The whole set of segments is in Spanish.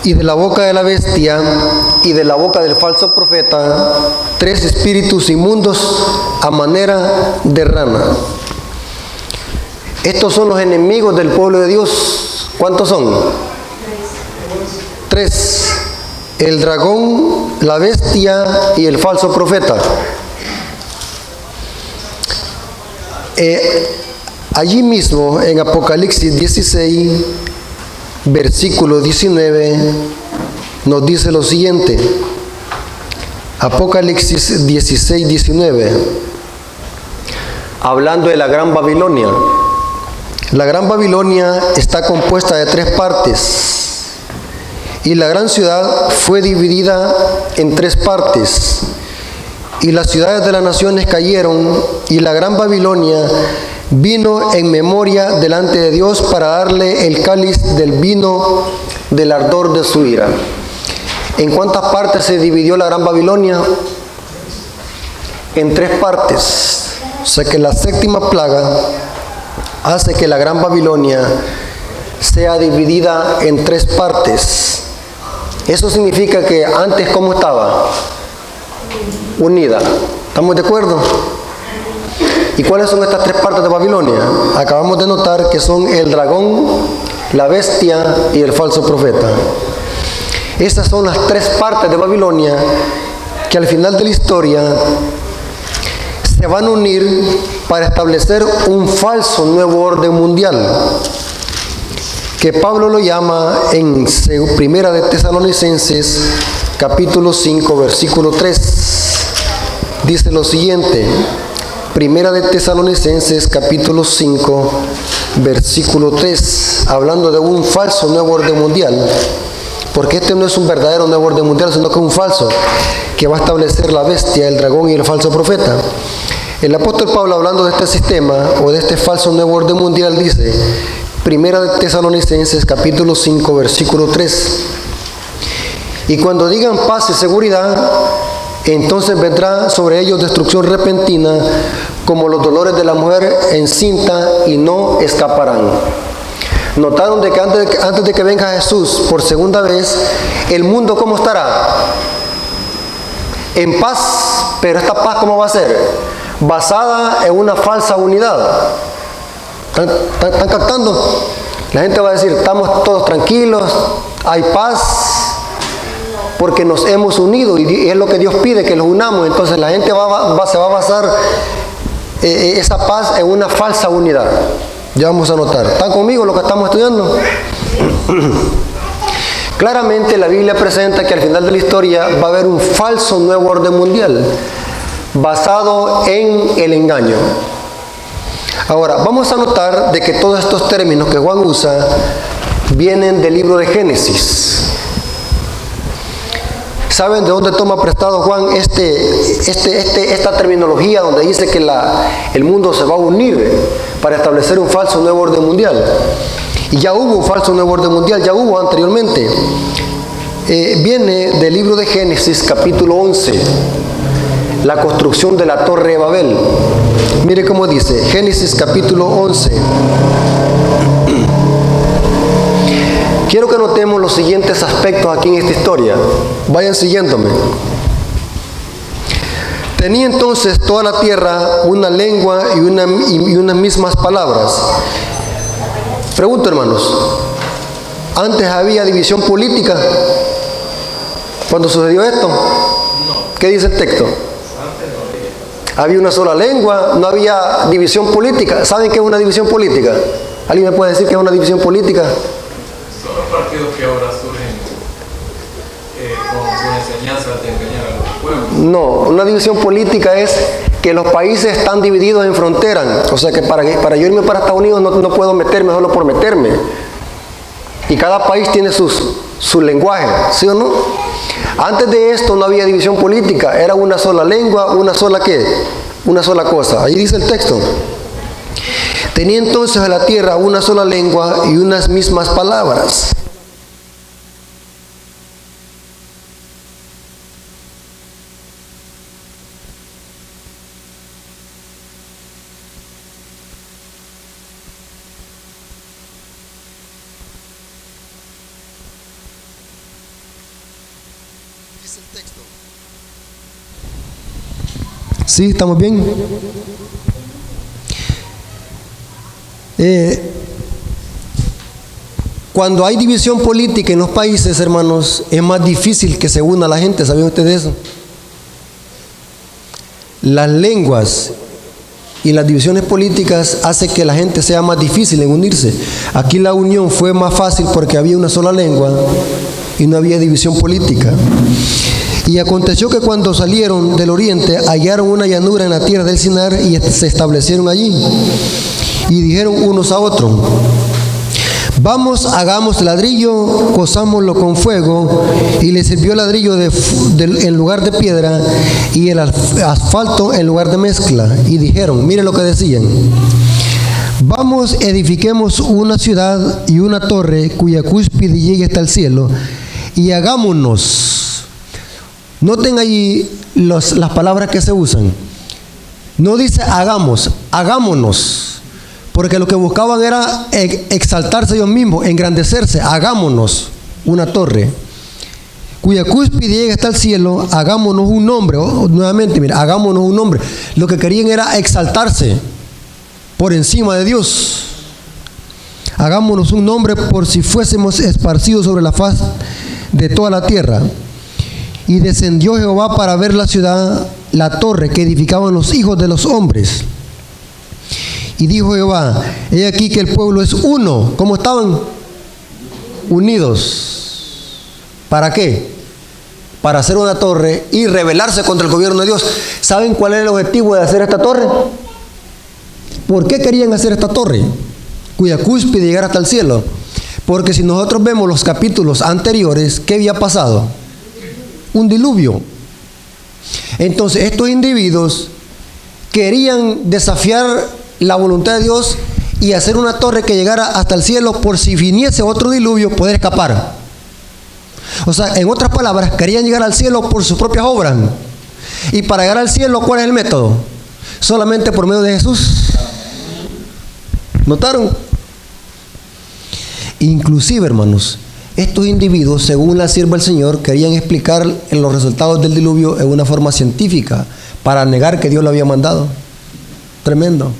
y de la boca de la bestia y de la boca del falso profeta 3 espíritus inmundos a manera de rana. Estos son los enemigos del pueblo de Dios. ¿Cuántos son? 3. El dragón, la bestia y el falso profeta. Allí mismo en Apocalipsis 16, versículo 19, nos dice lo siguiente. Apocalipsis 16, 19. Hablando de la Gran Babilonia. La Gran Babilonia está compuesta de 3 partes. Y la gran ciudad fue dividida en 3 partes. Y las ciudades de las naciones cayeron, y la Gran Babilonia vino en memoria delante de Dios para darle el cáliz del vino del ardor de su ira. ¿En cuántas partes se dividió la Gran Babilonia? En 3 partes. O sea que la 7ª plaga hace que la Gran Babilonia sea dividida en 3 partes. Eso significa que antes, ¿cómo estaba? Unida. ¿Estamos de acuerdo? ¿Y cuáles son estas 3 partes de Babilonia? Acabamos de notar que son el dragón, la bestia y el falso profeta. Estas son las 3 partes de Babilonia que al final de la historia se van a unir para establecer un falso nuevo orden mundial, que Pablo lo llama en Primera de Tesalonicenses, capítulo 5, versículo 3. Dice lo siguiente, Primera de Tesalonicenses, capítulo 5, versículo 3, hablando de un falso nuevo orden mundial, porque este no es un verdadero nuevo orden mundial, sino que es un falso, que va a establecer la bestia, el dragón y el falso profeta. El apóstol Pablo, hablando de este sistema, o de este falso nuevo orden mundial, dice, Primera de Tesalonicenses, capítulo 5, versículo 3, y cuando digan paz y seguridad, entonces vendrá sobre ellos destrucción repentina, como los dolores de la mujer encinta, y no escaparán. Notaron de que antes de que venga Jesús por segunda vez, el mundo ¿cómo estará? En paz, pero esta paz ¿cómo va a ser? Basada en una falsa unidad. ¿Están captando? La gente va a decir, estamos todos tranquilos, hay paz, porque nos hemos unido, y es lo que Dios pide, que los unamos. Entonces la gente se va a basar esa paz en una falsa unidad. Ya vamos a notar. ¿Están conmigo lo que estamos estudiando? Claramente la Biblia presenta que al final de la historia va a haber un falso nuevo orden mundial basado en el engaño. Ahora, vamos a notar de que todos estos términos que Juan usa vienen del libro de Génesis. ¿Saben de dónde toma prestado Juan esta terminología donde dice que el mundo se va a unir para establecer un falso nuevo orden mundial? Y ya hubo un falso nuevo orden mundial, ya hubo anteriormente. Viene del libro de Génesis, capítulo 11, la construcción de la Torre de Babel. Mire cómo dice, Génesis capítulo 11. Quiero que notemos los siguientes aspectos aquí en esta historia. Vayan siguiéndome. Tenía entonces toda la tierra una lengua y unas mismas palabras. Pregunto, hermanos, ¿antes había división política cuando sucedió esto? ¿Qué dice el texto? Había una sola lengua, no había división política. ¿Saben qué es una división política? ¿Alguien me puede decir qué es una división política? Son los partidos que ahora surgen con sus enseñanzas de engañar a los pueblos. No, una división política es que los países están divididos en fronteras. O sea que para yo irme para Estados Unidos no puedo meterme solo por meterme. Y cada país tiene su lenguaje, ¿sí o no? Antes de esto no había división política, era una sola lengua, una sola ¿qué? Una sola cosa. Ahí dice el texto. Tenía entonces a la tierra una sola lengua y unas mismas palabras. dice el texto. ¿Sí? ¿Estamos bien? Cuando hay división política en los países, hermanos, es más difícil que se una la gente. ¿Saben ustedes eso? Las lenguas y las divisiones políticas hacen que la gente sea más difícil en unirse. Aquí la unión fue más fácil porque había una sola lengua y no había división política. Y aconteció que cuando salieron del oriente hallaron una llanura en la tierra del Sinar y se establecieron allí. Y dijeron unos a otros: vamos, hagamos ladrillo, cozámoslo con fuego. Y les sirvió ladrillo en lugar de piedra y el asfalto en lugar de mezcla. Y dijeron, mire lo que decían: vamos, edifiquemos una ciudad y una torre cuya cúspide llegue hasta el cielo y hagámonos. Noten ahí las palabras que se usan. No dice hagamos, hagámonos. Porque lo que buscaban era exaltarse ellos mismos, engrandecerse. Hagámonos una torre cuya cúspide llegue hasta el cielo, hagámonos un nombre. Nuevamente, mira, hagámonos un nombre. Lo que querían era exaltarse por encima de Dios. Hagámonos un nombre por si fuésemos esparcidos sobre la faz de toda la tierra. Y descendió Jehová para ver la ciudad, la torre que edificaban los hijos de los hombres. Y dijo Jehová: he aquí que el pueblo es uno. ¿Cómo estaban? Unidos. ¿Para qué? Para hacer una torre y rebelarse contra el gobierno de Dios. ¿Saben cuál era el objetivo de hacer esta torre? ¿Por qué querían hacer esta torre? Cuya cúspide llegara hasta el cielo. Porque si nosotros vemos los capítulos anteriores, ¿qué había pasado? Un diluvio. Entonces estos individuos querían desafiar la voluntad de Dios y hacer una torre que llegara hasta el cielo por si viniese otro diluvio poder escapar. O sea, en otras palabras, querían llegar al cielo por sus propias obras. Y para llegar al cielo, ¿cuál es el método? Solamente por medio de Jesús. ¿Notaron? Inclusive, hermanos, estos individuos, según la sierva del Señor, querían explicar los resultados del diluvio en una forma científica para negar que Dios lo había mandado. Tremendo.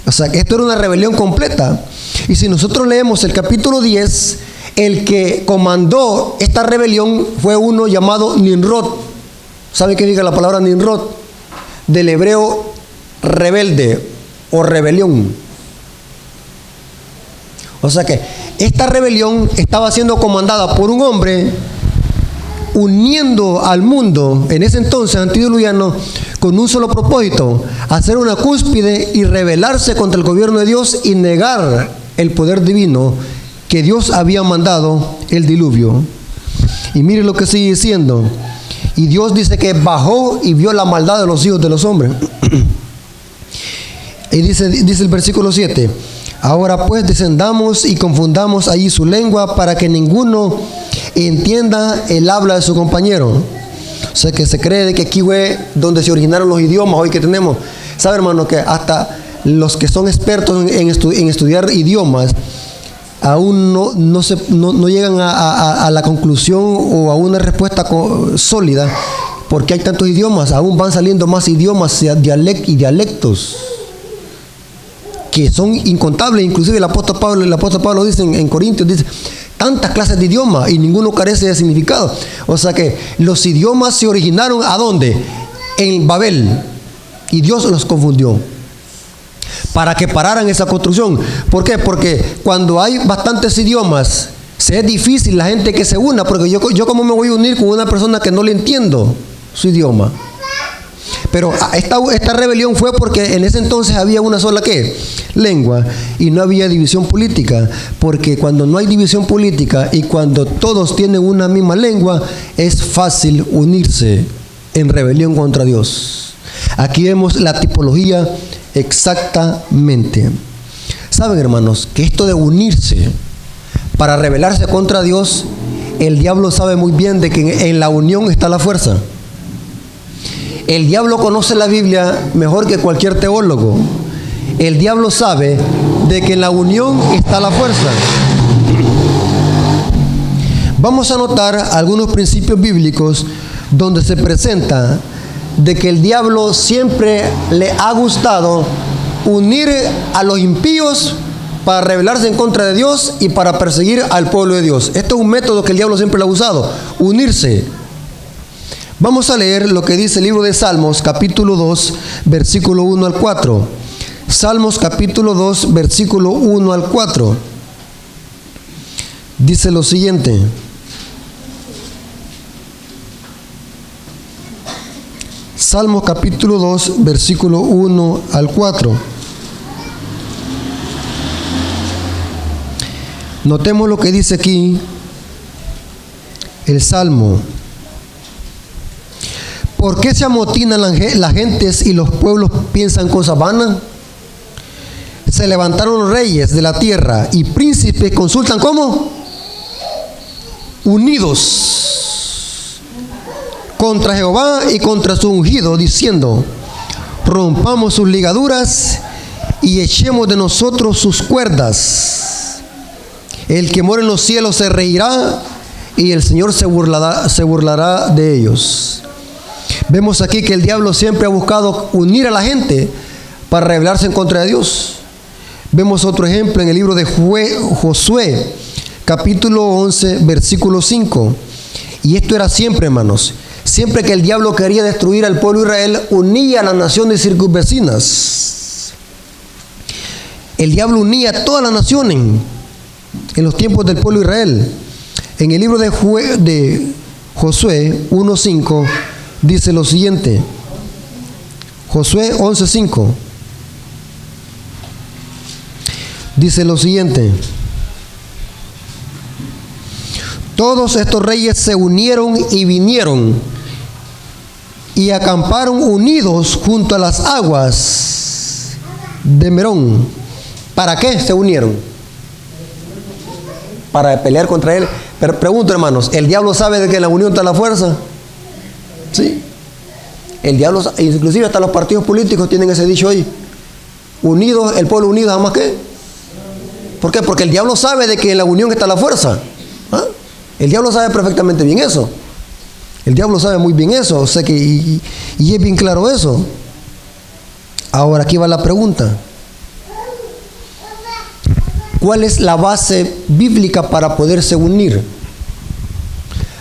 O sea, que esto era una rebelión completa. Y si nosotros leemos el capítulo 10, el que comandó esta rebelión fue uno llamado Nimrod. ¿Saben qué significa la palabra Nimrod? Del hebreo rebelde o rebelión. O sea que esta rebelión estaba siendo comandada por un hombre uniendo al mundo en ese entonces antediluviano con un solo propósito: hacer una cúspide y rebelarse contra el gobierno de Dios y negar el poder divino que Dios había mandado el diluvio. Y mire lo que sigue diciendo. Y Dios dice que bajó y vio la maldad de los hijos de los hombres. Y dice el versículo 7: ahora pues descendamos y confundamos allí su lengua para que ninguno entienda el habla de su compañero. O sea que se cree de que aquí fue donde se originaron los idiomas hoy que tenemos. ¿Sabe, hermano, que hasta los que son expertos en estudiar idiomas aún no llegan a la conclusión o a una respuesta sólida? Porque hay tantos idiomas, aún van saliendo más idiomas y dialectos que son incontables. Inclusive el apóstol Pablo dice en Corintios, dice, tantas clases de idiomas y ninguno carece de significado. O sea que los idiomas se originaron ¿a dónde? En Babel. Y Dios los confundió para que pararan esa construcción. ¿Por qué? Porque cuando hay bastantes idiomas, se es difícil la gente que se una, porque yo cómo me voy a unir con una persona que no le entiendo su idioma. Pero esta rebelión fue porque en ese entonces había una sola ¿qué? Lengua y no había división política, porque cuando no hay división política y cuando todos tienen una misma lengua, es fácil unirse en rebelión contra Dios. Aquí vemos la tipología exactamente. Saben, hermanos, que esto de unirse para rebelarse contra Dios, el diablo sabe muy bien de que en la unión está la fuerza. El diablo conoce la Biblia mejor que cualquier teólogo. El diablo sabe de que en la unión está la fuerza. Vamos a notar algunos principios bíblicos donde se presenta de que el diablo siempre le ha gustado unir a los impíos para rebelarse en contra de Dios y para perseguir al pueblo de Dios. Esto es un método que el diablo siempre le ha usado, unirse. Vamos a leer lo que dice el libro de Salmos, capítulo 2, versículo 1 al 4. Salmos, capítulo 2, versículo 1 al 4. Dice lo siguiente. Salmos, capítulo 2, versículo 1 al 4. Notemos lo que dice aquí el Salmo. ¿Por qué se amotinan las gentes y los pueblos piensan cosas vanas? Se levantaron reyes de la tierra y príncipes consultan ¿cómo? Unidos contra Jehová y contra su ungido, diciendo: rompamos sus ligaduras y echemos de nosotros sus cuerdas. El que mora en los cielos se reirá y el Señor se burlará de ellos. Vemos aquí que el diablo siempre ha buscado unir a la gente para rebelarse en contra de Dios. Vemos otro ejemplo en el libro de Josué, capítulo 11, versículo 5. Y esto era siempre, hermanos. Siempre que el diablo quería destruir al pueblo de Israel, unía a las naciones circunvecinas. El diablo unía a todas las naciones en los tiempos del pueblo de Israel. En el libro de Josué 1:5 dice lo siguiente. Josué 11:5 dice lo siguiente: todos estos reyes se unieron y vinieron y acamparon unidos junto a las aguas de Merón. ¿Para qué se unieron? Para pelear contra él. Pero pregunto, hermanos, ¿el diablo sabe de que en la unión está la fuerza? Sí. El diablo, inclusive hasta los partidos políticos tienen ese dicho hoy: unidos, el pueblo unido, jamás qué. ¿Por qué? Porque el diablo sabe de que en la unión está la fuerza. ¿Ah? El diablo sabe perfectamente bien eso. El diablo sabe muy bien eso. O sea que, y es bien claro eso. Ahora aquí va la pregunta: ¿cuál es la base bíblica para poderse unir?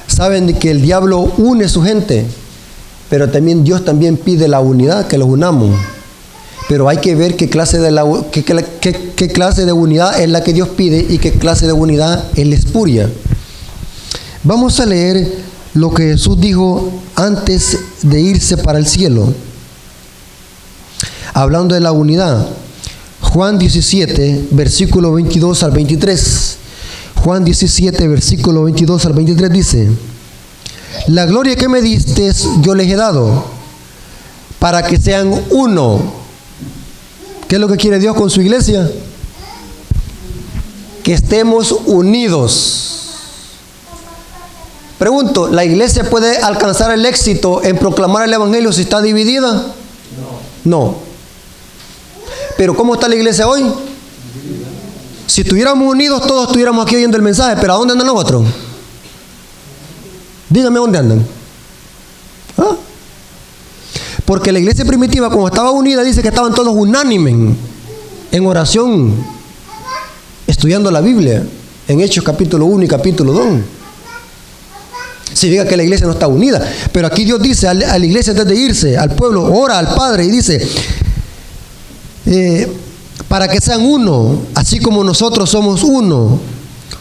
Saben que el diablo une a su gente, pero también Dios también pide la unidad, que los unamos. Pero hay que ver qué clase de unidad es la que Dios pide y qué clase de unidad es la espuria. Vamos a leer lo que Jesús dijo antes de irse para el cielo, hablando de la unidad. Juan 17, versículo 22 al 23. Juan 17, versículo 22 al 23 dice: la gloria que me diste yo les he dado, para que sean uno. ¿Qué es lo que quiere Dios con su iglesia? Que estemos unidos. Pregunto, ¿la iglesia puede alcanzar el éxito en proclamar el evangelio si está dividida? No. Pero ¿cómo está la iglesia hoy? Si estuviéramos unidos, todos estuviéramos aquí oyendo el mensaje. Pero ¿a dónde andan los otros? Díganme dónde andan. ¿Ah? Porque la iglesia primitiva, como estaba unida, dice que estaban todos unánimes en oración, estudiando la Biblia, en Hechos capítulo 1 y capítulo 2. Significa que la iglesia no está unida. Pero aquí Dios dice a la iglesia antes de irse, al pueblo, ora al Padre y dice: para que sean uno, así como nosotros somos uno,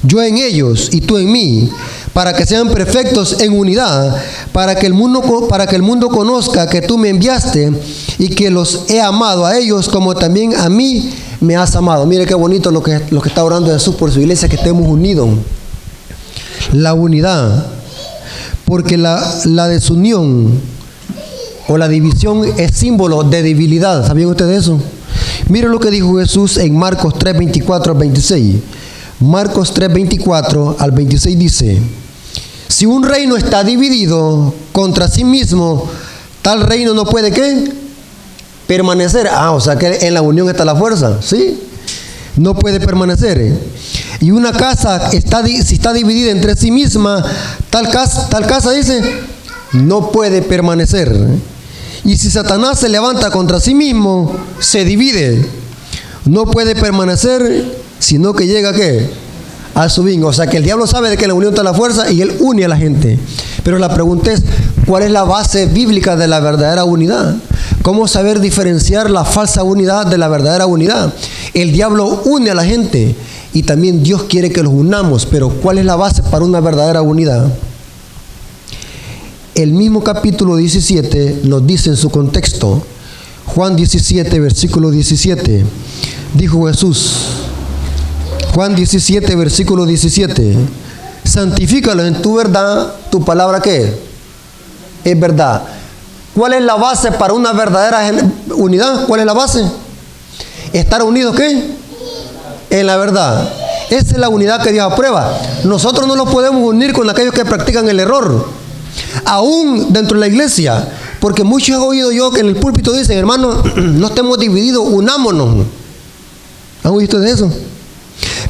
yo en ellos y tú en mí, para que sean perfectos en unidad, para que el mundo conozca que tú me enviaste y que los he amado a ellos como también a mí me has amado. Mire qué bonito lo que está orando Jesús por su iglesia, que estemos unidos. La unidad, porque la desunión o la división es símbolo de debilidad. ¿Sabían ustedes eso? Miren lo que dijo Jesús en Marcos 3, 24 al 26. Marcos 3, 24 al 26 dice: si un reino está dividido contra sí mismo, tal reino no puede ¿qué? Permanecer. O sea que en la unión está la fuerza, ¿sí? No puede permanecer. y una casa si está dividida entre sí misma, tal casa dice, no puede permanecer. Y si Satanás se levanta contra sí mismo, se divide. No puede permanecer, sino que llega ¿a qué? A su fin. O sea que el diablo sabe de que la unión está la fuerza y él une a la gente. Pero la pregunta es, ¿cuál es la base bíblica de la verdadera unidad? ¿Cómo saber diferenciar la falsa unidad de la verdadera unidad? El diablo une a la gente y también Dios quiere que los unamos, pero ¿cuál es la base para una verdadera unidad? El mismo capítulo 17 nos dice en su contexto, Juan 17, versículo 17, dijo Jesús, Juan 17, versículo 17, santifícalos en tu verdad, tu palabra ¿qué? Es verdad. ¿Cuál es la base para una verdadera unidad? ¿Cuál es la base? Estar unidos ¿qué? En la verdad. Esa es la unidad que Dios aprueba. Nosotros no nos podemos unir con aquellos que practican el error, aún dentro de la iglesia, porque muchos he oído yo que en el púlpito dicen, hermano, no estemos divididos, unámonos. ¿Han oído ustedes eso?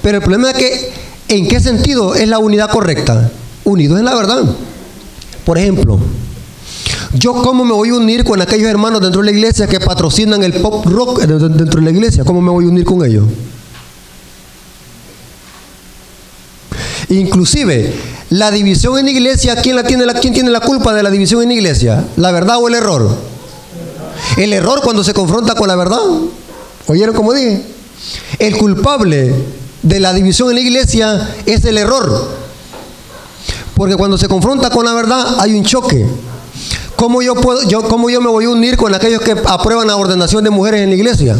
Pero el problema es que, ¿en qué sentido es la unidad correcta? Unidos en la verdad. Por ejemplo, ¿yo cómo me voy a unir con aquellos hermanos dentro de la iglesia que patrocinan el pop rock dentro de la iglesia? ¿Cómo me voy a unir con ellos? Inclusive, la división en la iglesia, ¿quién tiene la culpa de la división en la iglesia? ¿La verdad o el error? El error cuando se confronta con la verdad. ¿Oyeron cómo dije? El culpable de la división en la iglesia es el error. Porque cuando se confronta con la verdad hay un choque. ¿Cómo yo me voy a unir con aquellos que aprueban la ordenación de mujeres en la iglesia?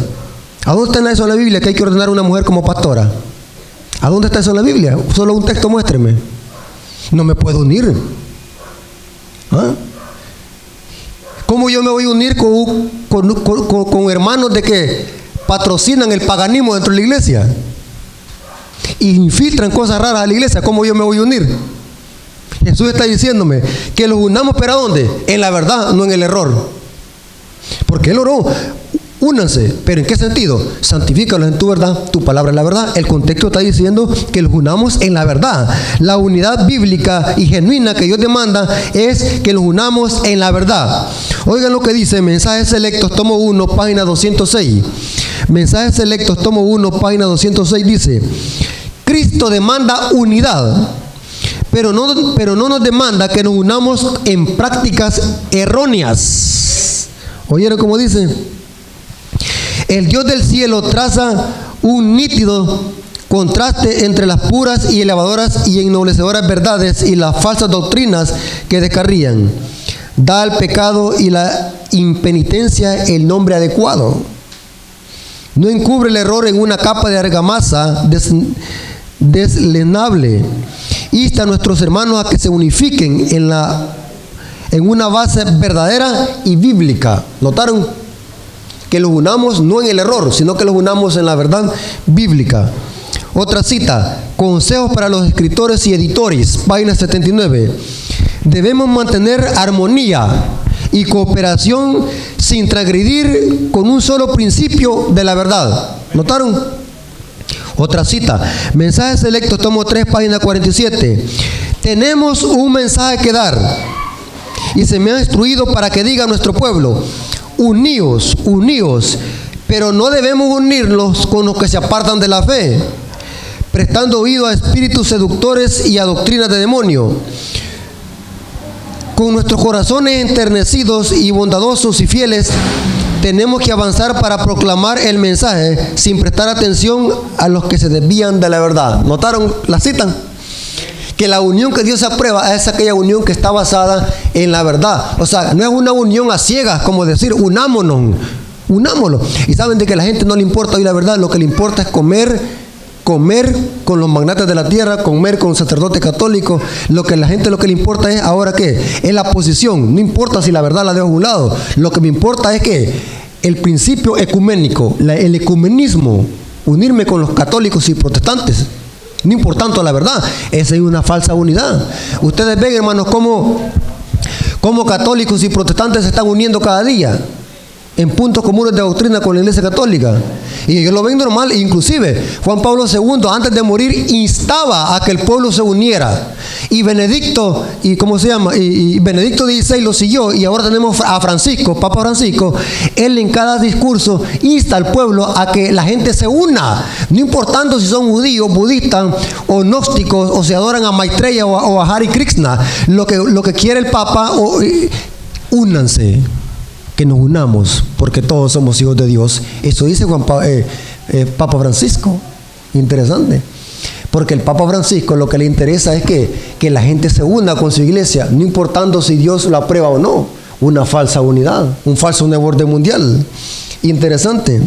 ¿A dónde está eso en la Biblia que hay que ordenar a una mujer como pastora? ¿A dónde está eso en la Biblia? Solo un texto, muéstreme. No me puedo unir. ¿Ah? ¿Cómo yo me voy a unir con hermanos de que patrocinan el paganismo dentro de la iglesia y infiltran cosas raras a la iglesia? ¿Cómo yo me voy a unir? Jesús está diciéndome que los unamos, ¿pero a dónde? En la verdad, no en el error. Porque Él oró, únanse, pero ¿en qué sentido? Santifícalos en tu verdad, tu palabra es la verdad. El contexto está diciendo que los unamos en la verdad. La unidad bíblica y genuina que Dios demanda es que los unamos en la verdad. Oigan lo que dice Mensajes Selectos, tomo 1, página 206. Mensajes Selectos, tomo 1, página 206 dice: Cristo demanda unidad, pero no nos demanda que nos unamos en prácticas erróneas. ¿Oyeron cómo dice? El Dios del cielo traza un nítido contraste entre las puras y elevadoras y ennoblecedoras verdades y las falsas doctrinas que descarrían. Da al pecado y la impenitencia el nombre adecuado. No encubre el error en una capa de argamasa deslenable. Insta a nuestros hermanos a que se unifiquen en una base verdadera y bíblica. ¿Notaron? Que los unamos no en el error, sino que los unamos en la verdad bíblica. Otra cita, Consejos para los escritores y editores, página 79. Debemos mantener armonía y cooperación sin transgredir con un solo principio de la verdad. ¿Notaron? Otra cita, Mensajes Selectos, tomo 3, página 47. Tenemos un mensaje que dar y se me ha instruido para que diga a nuestro pueblo: uníos, pero no debemos unirnos con los que se apartan de la fe, prestando oído a espíritus seductores y a doctrinas de demonio. Con nuestros corazones enternecidos y bondadosos y fieles, tenemos que avanzar para proclamar el mensaje sin prestar atención a los que se desvían de la verdad. ¿Notaron? ¿La citan? Que la unión que Dios aprueba es aquella unión que está basada en la verdad. O sea, no es una unión a ciegas, como decir, unámonos. Y saben de que a la gente no le importa hoy la verdad, lo que le importa es comer con los magnates de la tierra, comer con sacerdotes católicos. Lo que a la gente lo que le importa es, ¿ahora qué? Es la posición. No importa si la verdad la dejo a un lado. Lo que me importa es que el principio ecuménico, el ecumenismo, unirme con los católicos y protestantes, no importando la verdad. Esa es una falsa unidad. Ustedes ven, hermanos, cómo católicos y protestantes se están uniendo cada día. en puntos comunes de doctrina con la Iglesia Católica. Y ellos lo ven normal. Inclusive Juan Pablo II, antes de morir, instaba a que el pueblo se uniera. Y Benedicto, y Benedicto XVI lo siguió. Y ahora tenemos a Francisco, Papa Francisco. Él en cada discurso insta al pueblo a que la gente se una, no importando si son judíos, budistas o gnósticos, o se adoran a Maitreya o a Hare Krishna. Lo que quiere el Papa, únanse, que nos unamos, porque todos somos hijos de Dios. Eso dice Papa Francisco. Interesante, porque el Papa Francisco lo que le interesa es que la gente se una con su iglesia, no importando si Dios lo aprueba o no. Una falsa unidad, un falso orden mundial. Interesante.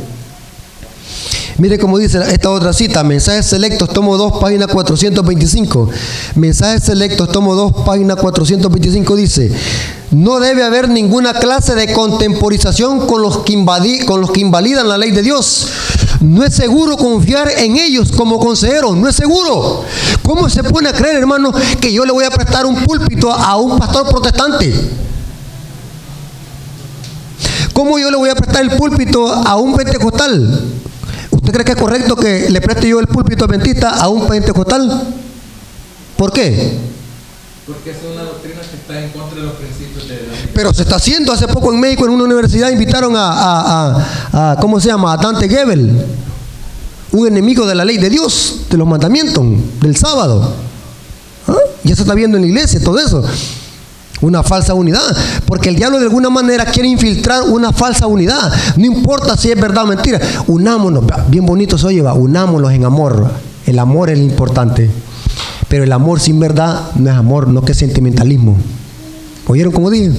Mire cómo dice esta otra cita, Mensajes Selectos, tomo 2, página 425. Mensajes Selectos, tomo 2, página 425 dice: no debe haber ninguna clase de contemporización con los que invalidan la ley de Dios. No es seguro confiar en ellos como consejeros, no es seguro. ¿Cómo se pone a creer, hermano, que yo le voy a prestar un púlpito a un pastor protestante? ¿Cómo yo le voy a prestar el púlpito a un pentecostal? ¿Usted cree que es correcto que le preste yo el púlpito adventista a un pentecostal? ¿Por qué? Porque es una doctrina que está en contra de los principios de la ley. Pero se está haciendo. Hace poco en México, en una universidad, invitaron a ¿cómo se llama? A Dante Gebel, un enemigo de la ley de Dios, de los mandamientos, del sábado. Ya se está viendo en la iglesia todo eso. Una falsa unidad, porque el diablo de alguna manera quiere infiltrar una falsa unidad. No importa si es verdad o mentira. Unámonos, bien bonito se oye, unámonos en amor. El amor es lo importante. Pero el amor sin verdad no es amor, no que es sentimentalismo. ¿Oyeron cómo dije?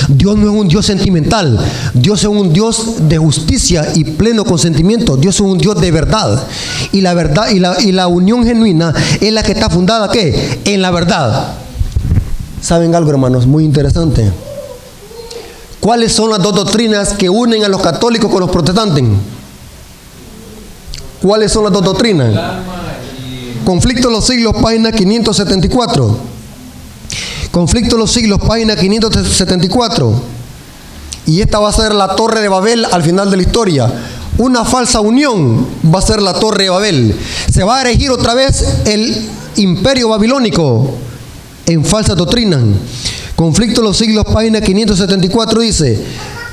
Dios no es un Dios sentimental. Dios es un Dios de justicia y pleno consentimiento. Dios es un Dios de verdad. Y la verdad y la unión genuina es la que está fundada, ¿qué? En la verdad. ¿Saben algo, hermanos? Muy interesante. ¿Cuáles son las dos doctrinas que unen a los católicos con los protestantes? ¿Cuáles son las dos doctrinas? Conflicto de los siglos, página 574. Conflicto de los siglos, página 574. Y esta va a ser la Torre de Babel al final de la historia. Una falsa unión va a ser la Torre de Babel. Se va a erigir otra vez el imperio babilónico en falsa doctrina. Conflicto de los siglos, página 574 dice: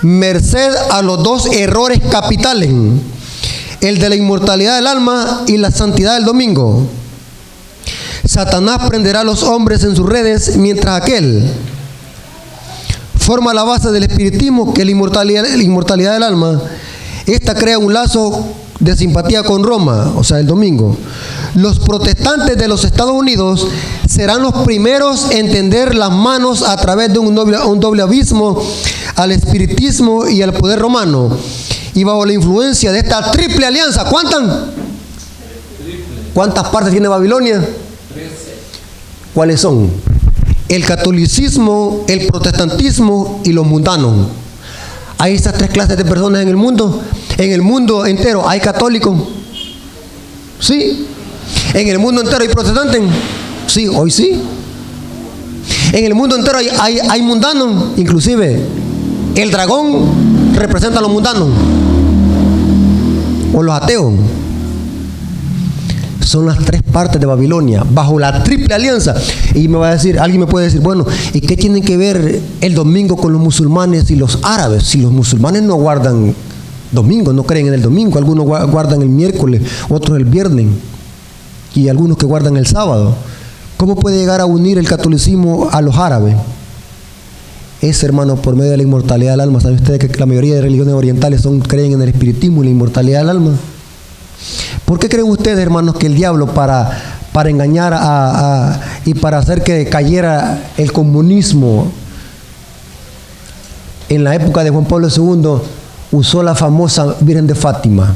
merced a los dos errores capitales, el de la inmortalidad del alma y la santidad del domingo, Satanás prenderá a los hombres en sus redes, mientras aquel forma la base del espiritismo, que es la inmortalidad del alma. Esta crea un lazo de simpatía con Roma, o sea, el domingo. Los protestantes de los Estados Unidos serán los primeros en tender las manos a través de un doble abismo al espiritismo y al poder romano, y bajo la influencia de esta triple alianza. ¿Cuántas partes tiene Babilonia? ¿Cuáles son? El catolicismo, el protestantismo y los mundanos. Hay estas tres clases de personas en el mundo. En el mundo entero hay católicos. Sí. En el mundo entero hay protestantes. Sí, hoy sí. En el mundo entero hay mundanos. Inclusive el dragón representa a los mundanos o los ateos. Son las tres partes de Babilonia bajo la triple alianza. Y me va a decir, alguien me puede decir, bueno, ¿y qué tienen que ver el domingo con los musulmanes y los árabes? Si los musulmanes no guardan domingo, no creen en el domingo, algunos guardan el miércoles, otros el viernes, y algunos que guardan el sábado. ¿Cómo puede llegar a unir el catolicismo a los árabes? Es, hermano, por medio de la inmortalidad del alma. ¿Saben ustedes que la mayoría de religiones orientales creen en el espiritismo y la inmortalidad del alma? ¿Por qué creen ustedes, hermanos, que el diablo para engañar y para hacer que cayera el comunismo en la época de Juan Pablo II usó la famosa Virgen de Fátima?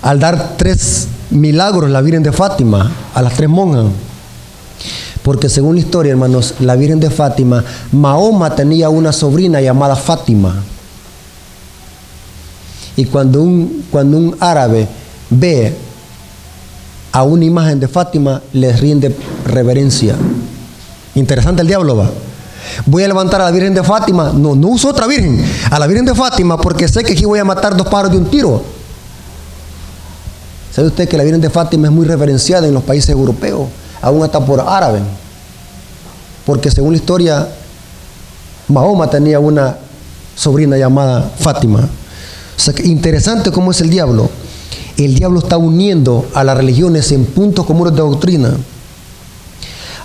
Al dar 3 milagros la Virgen de Fátima a las 3 monjas. Porque según la historia, hermanos, la Virgen de Fátima, Mahoma tenía una sobrina llamada Fátima. Y cuando un árabe ve a una imagen de Fátima, les rinde reverencia. Interesante el diablo, va. voy a levantar a la Virgen de Fátima. No uso otra Virgen, a la Virgen de Fátima, porque sé que aquí voy a matar 2 pájaros de un tiro. ¿Sabe usted que la Virgen de Fátima es muy reverenciada en los países europeos, aún hasta por árabes? Porque según la historia, Mahoma tenía una sobrina llamada Fátima. O sea, que interesante cómo es el diablo. El diablo está uniendo a las religiones en puntos comunes de doctrina.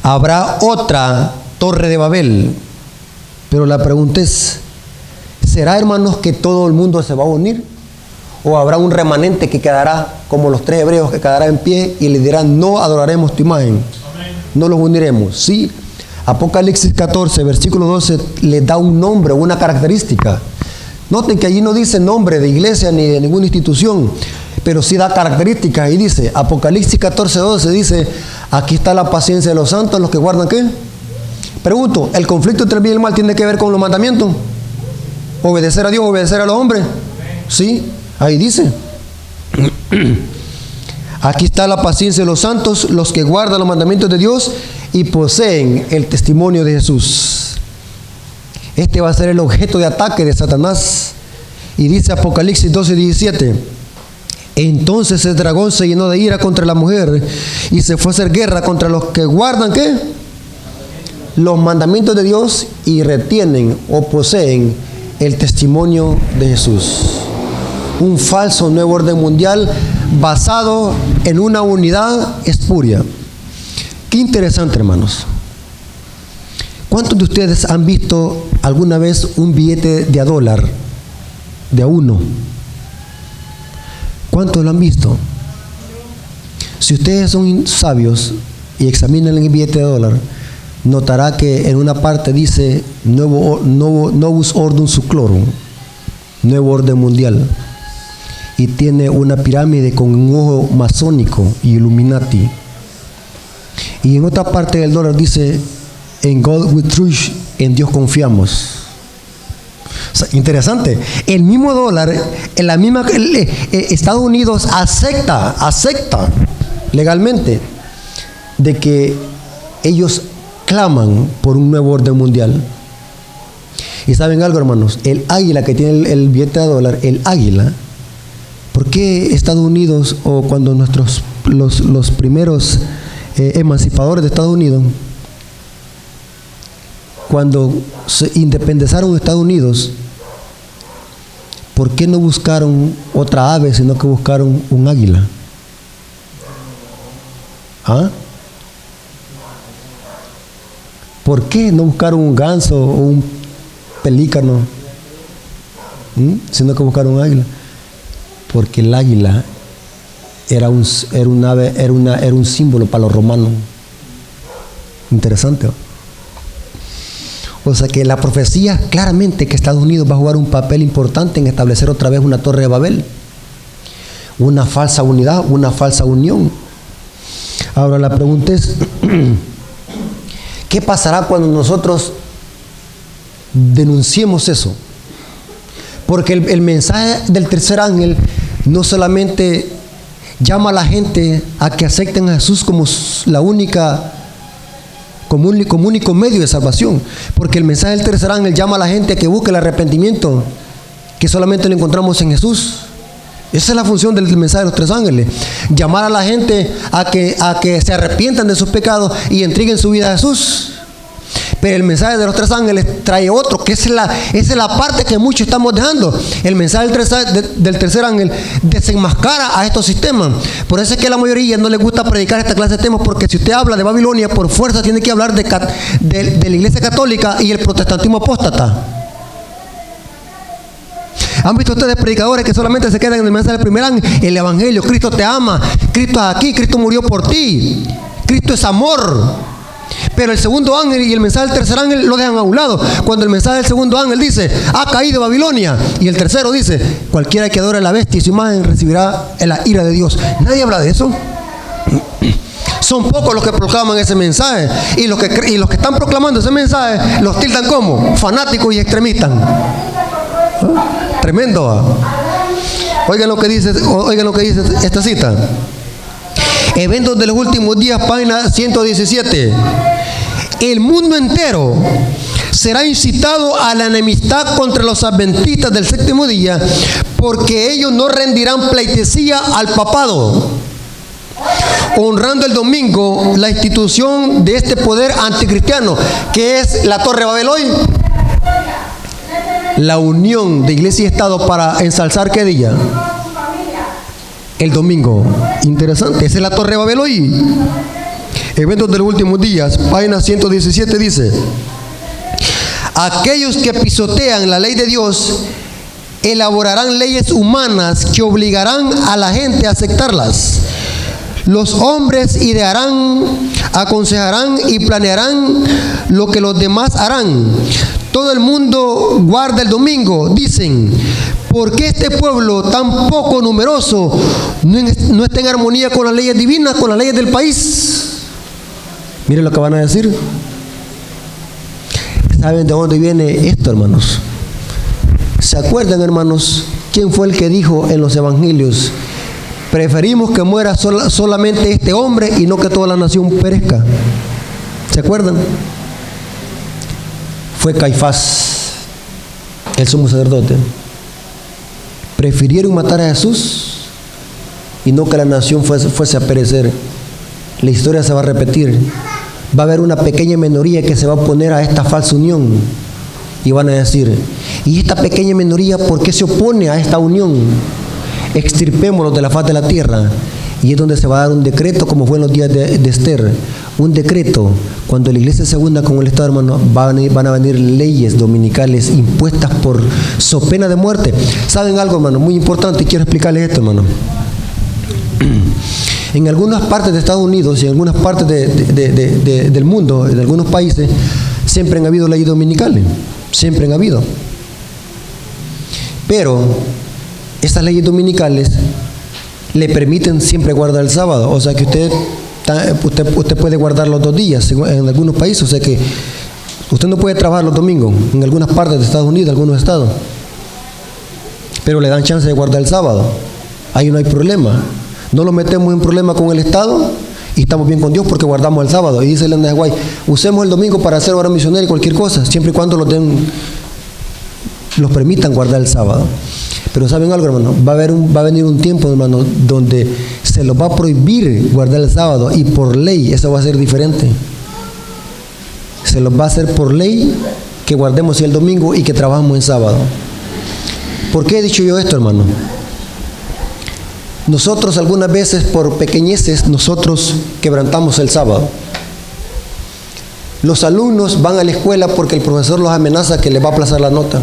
Habrá otra Torre de Babel, pero la pregunta es, ¿será, hermanos, que todo el mundo se va a unir? ¿O habrá un remanente que quedará como los 3 hebreos, que quedará en pie y le dirán, no adoraremos tu imagen? Amén. No los uniremos. Sí, Apocalipsis 14, versículo 12, le da un nombre, una característica. Noten que allí no dice nombre de iglesia ni de ninguna institución, pero sí da características y dice, Apocalipsis 14, 12 dice, aquí está la paciencia de los santos, los que guardan ¿qué? Pregunto, ¿el conflicto entre el bien y el mal tiene que ver con los mandamientos? ¿Obedecer a Dios, obedecer a los hombres? Sí, ahí dice. Aquí está la paciencia de los santos, los que guardan los mandamientos de Dios y poseen el testimonio de Jesús. Este va a ser el objeto de ataque de Satanás. Y dice Apocalipsis 12, 17. Entonces el dragón se llenó de ira contra la mujer y se fue a hacer guerra contra los que guardan ¿qué? Los mandamientos de Dios y retienen o poseen el testimonio de Jesús. Un falso nuevo orden mundial basado en una unidad espuria. Qué interesante, hermanos. ¿Cuántos de ustedes han visto alguna vez un billete de $1, de $1? ¿Cuántos lo han visto? Si ustedes son sabios y examinan el billete de $1, notará que en una parte dice Novus Ordum Seclorum, nuevo orden mundial, y tiene una pirámide con un ojo masónico y Illuminati. Y en otra parte del $1 dice en God we trust, en Dios confiamos. O sea, interesante. El mismo $1, en la misma Estados Unidos acepta legalmente de que ellos claman por un nuevo orden mundial. Y saben algo, hermanos, el águila que tiene el billete de $1, el águila, ¿por qué Estados Unidos, o cuando los primeros emancipadores de Estados Unidos, cuando se independizaron de Estados Unidos, ¿por qué no buscaron otra ave, sino que buscaron un águila? ¿Ah? ¿Por qué no buscaron un ganso o un pelícano? Sino que buscaron un águila. Porque el águila era un símbolo para los romanos. Interesante, ¿no? O sea que la profecía claramente que Estados Unidos va a jugar un papel importante en establecer otra vez una Torre de Babel, una falsa unidad, una falsa unión. Ahora la pregunta es, ¿qué pasará cuando nosotros denunciemos eso? Porque el mensaje del tercer ángel no solamente llama a la gente a que acepten a Jesús como la única, como único medio de salvación, porque el mensaje del tercer ángel llama a la gente a que busque el arrepentimiento, que solamente lo encontramos en Jesús. Esa es la función del mensaje de los 3 ángeles, llamar a la gente a que se arrepientan de sus pecados y entreguen su vida a Jesús. Pero el mensaje de los 3 ángeles trae otro, que esa es la parte que muchos estamos dejando. El mensaje del tercer ángel desenmascara a estos sistemas. Por eso es que a la mayoría no les gusta predicar esta clase de temas, porque si usted habla de Babilonia, por fuerza tiene que hablar de la iglesia católica y el protestantismo apóstata. ¿Han visto ustedes predicadores que solamente se quedan en el mensaje del primer ángel? El evangelio, Cristo te ama, Cristo es aquí, Cristo murió por ti, Cristo es amor. Pero el segundo ángel y el mensaje del tercer ángel lo dejan a un lado. Cuando el mensaje del segundo ángel dice, ha caído Babilonia, y el tercero dice, cualquiera que adore a la bestia y su imagen recibirá la ira de Dios. Nadie habla de eso. Son pocos los que proclaman ese mensaje, y los que están proclamando ese mensaje los tildan como fanáticos y extremistas. Tremendo. Oigan lo que dice esta cita. Eventos de los últimos días, página 117. El mundo entero será incitado a la enemistad contra los adventistas del séptimo día, porque ellos no rendirán pleitesía al papado, honrando el domingo, la institución de este poder anticristiano, que es la Torre Babel hoy. La unión de iglesia y Estado para ensalzar ¿qué día? El domingo. Interesante, esa es la Torre Babel hoy. Eventos de los últimos días, página 117 dice: aquellos que pisotean la ley de Dios elaborarán leyes humanas que obligarán a la gente a aceptarlas. Los hombres idearán, aconsejarán y planearán lo que los demás harán. Todo el mundo guarda el domingo, dicen, porque este pueblo tan poco numeroso no está en armonía con las leyes divinas, con las leyes del país. Miren lo que van a decir. ¿Saben de dónde viene esto, hermanos? ¿Se acuerdan, hermanos, quién fue el que dijo en los evangelios: preferimos que muera solamente este hombre y no que toda la nación perezca? ¿Se acuerdan? Fue Caifás, el sumo sacerdote. Prefirieron matar a Jesús y no que la nación fuese a perecer. La historia se va a repetir. Va a haber una pequeña minoría que se va a oponer a esta falsa unión. Y van a decir: ¿y esta pequeña minoría por qué se opone a esta unión? Extirpémoslos de la faz de la tierra. Y es donde se va a dar un decreto, como fue en los días de Esther. Un decreto. Cuando la iglesia se hunda con el Estado, hermano, van a venir leyes dominicales impuestas por so pena de muerte. ¿Saben algo, hermano? Muy importante, y quiero explicarles esto, hermano. En algunas partes de Estados Unidos y en algunas partes del mundo, en algunos países, siempre han habido leyes dominicales. Siempre han habido. Pero estas leyes dominicales le permiten siempre guardar el sábado. O sea que usted puede guardar los 2 días en algunos países. O sea que usted no puede trabajar los domingos en algunas partes de Estados Unidos, algunos estados. Pero le dan chance de guardar el sábado. Ahí no hay problema. No lo metemos en problema con el Estado y estamos bien con Dios porque guardamos el sábado. Y dice Elena de White: usemos el domingo para hacer obra misionera y cualquier cosa, siempre y cuando los permitan guardar el sábado. Pero ¿saben algo, hermano? Va a venir un tiempo, hermano, donde se los va a prohibir guardar el sábado, y por ley eso va a ser diferente. Se los va a hacer por ley que guardemos el domingo y que trabajamos en sábado. ¿Por qué he dicho yo esto, hermano? Nosotros algunas veces por pequeñeces nosotros quebrantamos el sábado. Los alumnos van a la escuela porque el profesor los amenaza que les va a aplazar la nota.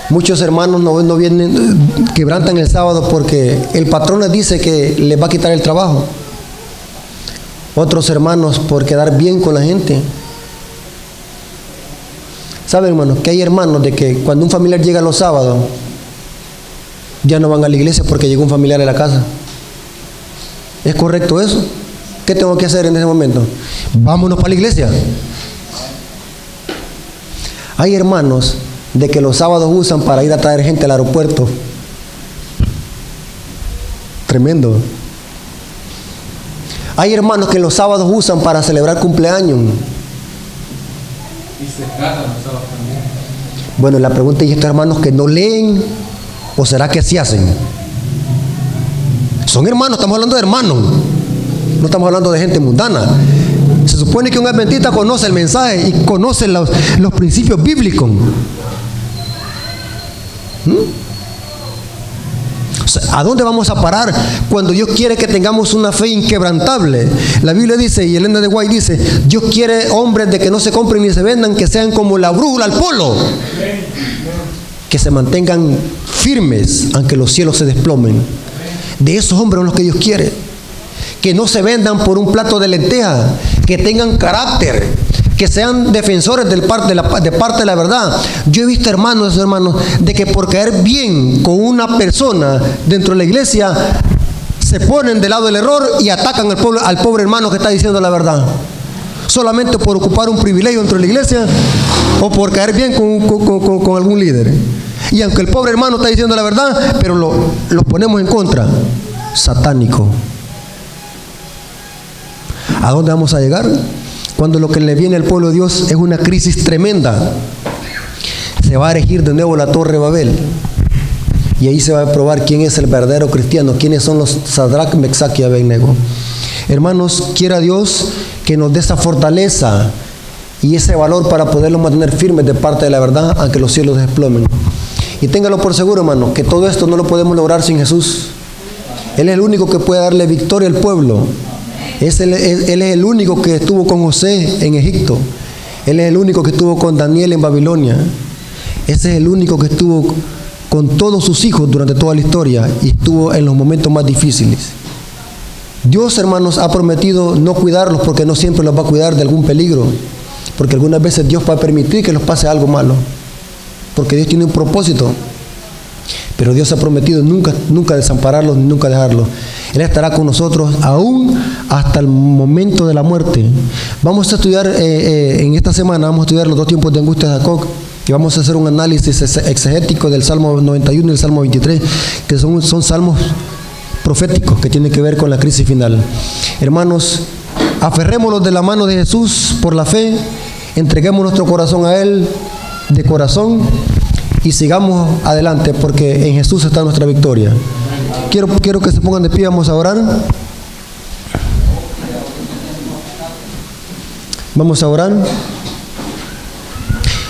Muchos hermanos no vienen, quebrantan el sábado porque el patrón les dice que les va a quitar el trabajo. Otros hermanos por quedar bien con la gente. ¿Saben, hermanos? Que hay hermanos de que cuando un familiar llega los sábados, ya no van a la iglesia porque llegó un familiar a la casa. ¿Es correcto eso? ¿Qué tengo que hacer en ese momento? Vámonos para la iglesia. Hay hermanos de que los sábados usan para ir a traer gente al aeropuerto. Tremendo. Hay hermanos que los sábados usan para celebrar cumpleaños. Y se casan los sábados también. Bueno, la pregunta es: ¿y estos hermanos que no leen? ¿O será que sí hacen? Son hermanos, estamos hablando de hermanos. No estamos hablando de gente mundana. Se supone que un adventista conoce el mensaje y conoce los principios bíblicos. O sea, ¿a dónde vamos a parar cuando Dios quiere que tengamos una fe inquebrantable? La Biblia dice, y Elena de White dice: Dios quiere hombres de que no se compren ni se vendan, que sean como la brújula al polo, que se mantengan firmes aunque los cielos se desplomen. De esos hombres son los que Dios quiere. Que no se vendan por un plato de lenteja, que tengan carácter, que sean defensores de parte de la verdad. Yo he visto hermanos, de que por caer bien con una persona dentro de la iglesia, se ponen del lado del error y atacan al pobre hermano que está diciendo la verdad. Solamente por ocupar un privilegio dentro de la iglesia o por caer bien con algún líder. Y aunque el pobre hermano está diciendo la verdad, pero lo ponemos en contra. Satánico. ¿A dónde vamos a llegar? cuando lo que le viene al pueblo de Dios es una crisis tremenda, se va a erigir de nuevo la Torre de Babel. Y ahí se va a probar quién es el verdadero cristiano, quiénes son los Sadrach, Mesach y Abednego. Hermanos, quiera Dios que nos dé esa fortaleza y ese valor para poderlos mantener firmes de parte de la verdad, aunque los cielos desplomen. Y téngalo por seguro, hermano, que todo esto no lo podemos lograr sin Jesús. Él es el único que puede darle victoria al pueblo. Él es el único que estuvo con José en Egipto. Él es el único que estuvo con Daniel en Babilonia. Ese es el único que estuvo con todos sus hijos durante toda la historia y estuvo en los momentos más difíciles. Dios, hermanos, ha prometido no cuidarlos porque no siempre los va a cuidar de algún peligro, porque algunas veces Dios va a permitir que los pase algo malo, porque Dios tiene un propósito. Pero Dios ha prometido nunca desampararlos ni nunca dejarlos. Él estará con nosotros aún hasta el momento de la muerte. Vamos a estudiar en esta semana, vamos a estudiar los 2 tiempos de angustia de Jacob, y vamos a hacer un análisis exegético del Salmo 91 y el Salmo 23, que son salmos proféticos que tienen que ver con la crisis final. Hermanos, aferrémonos de la mano de Jesús por la fe, entreguemos nuestro corazón a Él de corazón y sigamos adelante, porque en Jesús está nuestra victoria. Quiero que se pongan de pie, vamos a orar. Vamos a orar.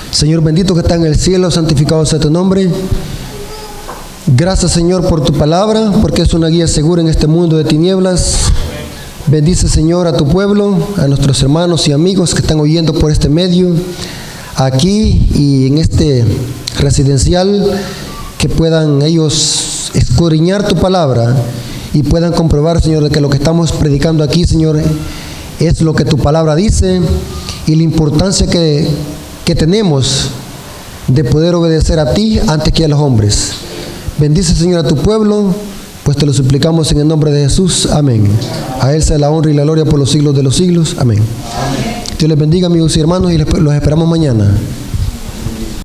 Señor bendito que está en el cielo, santificado sea tu nombre. Gracias, Señor, por tu palabra, porque es una guía segura en este mundo de tinieblas. Bendice, Señor, a tu pueblo, a nuestros hermanos y amigos que están oyendo por este medio, aquí y en este residencial, que puedan ellos escudriñar tu palabra y puedan comprobar, Señor, de que lo que estamos predicando aquí, Señor, es lo que tu palabra dice y la importancia que tenemos de poder obedecer a ti antes que a los hombres. Bendice, Señor, a tu pueblo, pues te lo suplicamos en el nombre de Jesús. Amén. A Él sea la honra y la gloria por los siglos de los siglos. Amén. Dios les bendiga, amigos y hermanos, y los esperamos mañana.